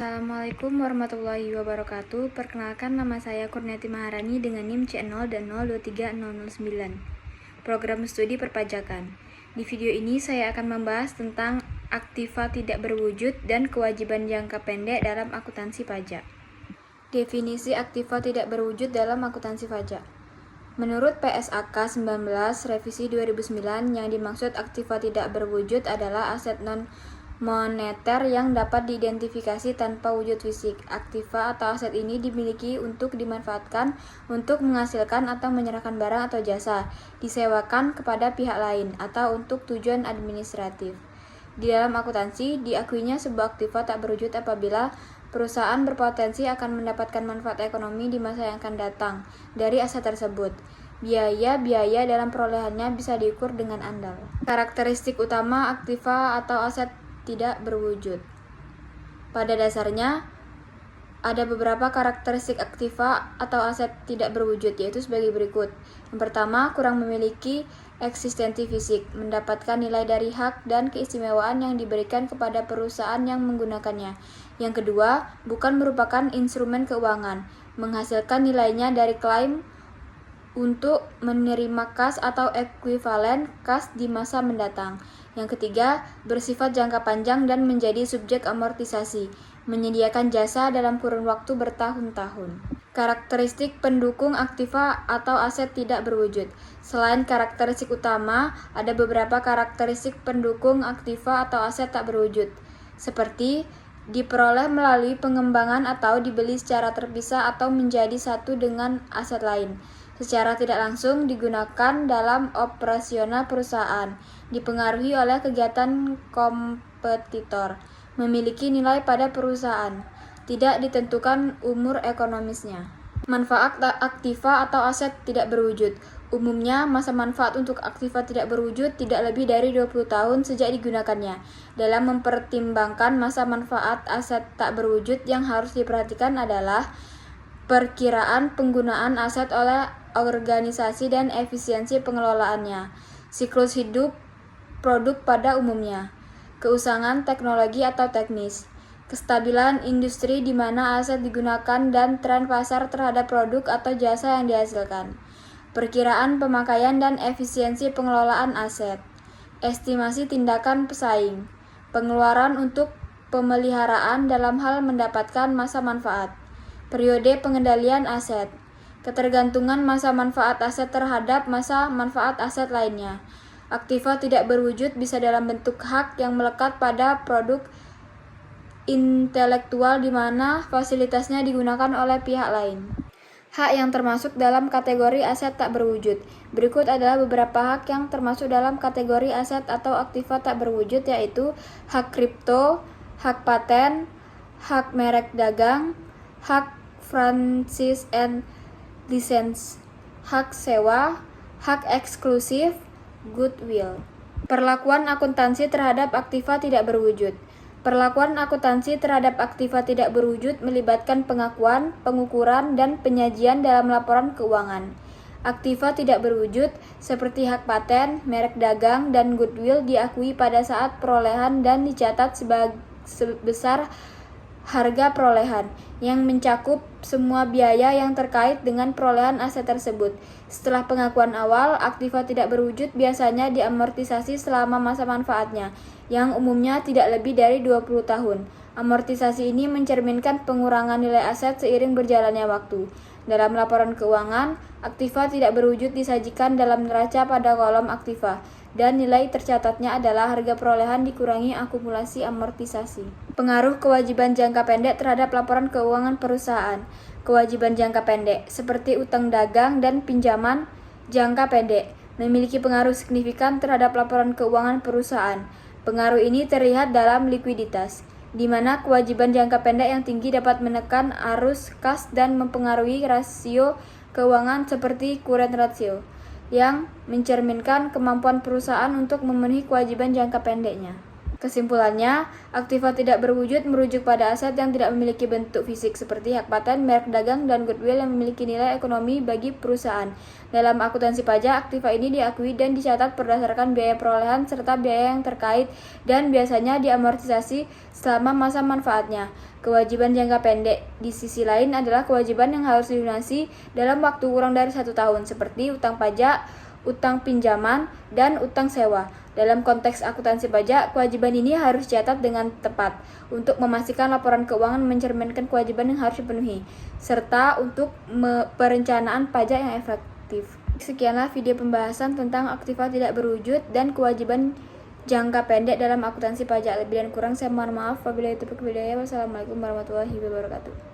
Assalamualaikum warahmatullahi wabarakatuh. Perkenalkan, nama saya Kurniati Maharani dengan NIM C0 dan 023009. Program studi perpajakan. Di video ini saya akan membahas tentang aktiva tidak berwujud dan kewajiban jangka pendek dalam akuntansi pajak. Definisi aktiva tidak berwujud dalam akuntansi pajak. Menurut PSAK 19 Revisi 2009, yang dimaksud aktiva tidak berwujud adalah aset non-moneter yang dapat diidentifikasi tanpa wujud fisik. Aktiva atau aset ini dimiliki untuk dimanfaatkan untuk menghasilkan atau menyerahkan barang atau jasa, disewakan kepada pihak lain, atau untuk tujuan administratif. Di dalam akuntansi, diakuinya sebuah aktiva tak berwujud apabila perusahaan berpotensi akan mendapatkan manfaat ekonomi di masa yang akan datang dari aset tersebut. Biaya dalam perolehannya bisa diukur dengan andal. Karakteristik utama aktiva atau aset tidak berwujud. Pada dasarnya, ada beberapa karakteristik aktiva atau aset tidak berwujud, yaitu sebagai berikut. Yang pertama, kurang memiliki eksistensi fisik, mendapatkan nilai dari hak dan keistimewaan yang diberikan kepada perusahaan yang menggunakannya. Yang kedua, bukan merupakan instrumen keuangan, menghasilkan nilainya dari klaim untuk menerima kas atau ekuivalen kas di masa mendatang. Yang ketiga, bersifat jangka panjang dan menjadi subjek amortisasi, menyediakan jasa dalam kurun waktu bertahun-tahun. Karakteristik pendukung aktiva atau aset tidak berwujud. Selain karakteristik utama, ada beberapa karakteristik pendukung aktiva atau aset tak berwujud, seperti diperoleh melalui pengembangan atau dibeli secara terpisah atau menjadi satu dengan aset lain. Secara tidak langsung digunakan dalam operasional perusahaan, dipengaruhi oleh kegiatan kompetitor, memiliki nilai pada perusahaan, tidak ditentukan umur ekonomisnya. Manfaat aktiva atau aset tidak berwujud. Umumnya, masa manfaat untuk aktiva tidak berwujud tidak lebih dari 20 tahun sejak digunakannya. Dalam mempertimbangkan masa manfaat aset tak berwujud, yang harus diperhatikan adalah perkiraan penggunaan aset oleh organisasi dan efisiensi pengelolaannya, siklus hidup produk pada umumnya, keusangan teknologi atau teknis, kestabilan industri di mana aset digunakan dan tren pasar terhadap produk atau jasa yang dihasilkan, perkiraan pemakaian dan efisiensi pengelolaan aset, estimasi tindakan pesaing, pengeluaran untuk pemeliharaan dalam hal mendapatkan masa manfaat, periode pengendalian aset, ketergantungan masa manfaat aset terhadap masa manfaat aset lainnya. Aktiva tidak berwujud bisa dalam bentuk hak yang melekat pada produk intelektual di mana fasilitasnya digunakan oleh pihak lain. Hak yang termasuk dalam kategori aset tak berwujud. Berikut adalah beberapa hak yang termasuk dalam kategori aset atau aktiva tak berwujud, yaitu hak kripto, hak paten, hak merek dagang, hak franchise and license, hak sewa, hak eksklusif, goodwill. Perlakuan akuntansi terhadap aktiva tidak berwujud. Perlakuan akuntansi terhadap aktiva tidak berwujud melibatkan pengakuan, pengukuran, dan penyajian dalam laporan keuangan. Aktiva tidak berwujud seperti hak paten, merek dagang, dan goodwill diakui pada saat perolehan dan dicatat sebesar harga perolehan, yang mencakup semua biaya yang terkait dengan perolehan aset tersebut. Setelah pengakuan awal, aktiva tidak berwujud biasanya diamortisasi selama masa manfaatnya, yang umumnya tidak lebih dari 20 tahun. Amortisasi ini mencerminkan pengurangan nilai aset seiring berjalannya waktu. Dalam laporan keuangan, aktiva tidak berwujud disajikan dalam neraca pada kolom aktiva, dan nilai tercatatnya adalah harga perolehan dikurangi akumulasi amortisasi. Pengaruh kewajiban jangka pendek terhadap laporan keuangan perusahaan. Kewajiban jangka pendek, seperti utang dagang dan pinjaman jangka pendek, memiliki pengaruh signifikan terhadap laporan keuangan perusahaan. Pengaruh ini terlihat dalam likuiditas, di mana kewajiban jangka pendek yang tinggi dapat menekan arus kas dan mempengaruhi rasio keuangan seperti current ratio, yang mencerminkan kemampuan perusahaan untuk memenuhi kewajiban jangka pendeknya. Kesimpulannya, aktiva tidak berwujud merujuk pada aset yang tidak memiliki bentuk fisik seperti hak paten, merek dagang, dan goodwill yang memiliki nilai ekonomi bagi perusahaan. Dalam akuntansi pajak, aktiva ini diakui dan dicatat berdasarkan biaya perolehan serta biaya yang terkait dan biasanya diamortisasi selama masa manfaatnya. Kewajiban jangka pendek di sisi lain adalah kewajiban yang harus dilunasi dalam waktu kurang dari 1 tahun seperti utang pajak, utang pinjaman, dan utang sewa. Dalam konteks akuntansi pajak, kewajiban ini harus dicatat dengan tepat untuk memastikan laporan keuangan mencerminkan kewajiban yang harus dipenuhi, serta untuk perencanaan pajak yang efektif. Sekianlah video pembahasan tentang aktiva tidak berwujud dan kewajiban jangka pendek dalam akuntansi pajak. Lebih dan kurang saya mohon maaf. Wabillahi taufiq wal hidayah. Wassalamualaikum warahmatullahi wabarakatuh.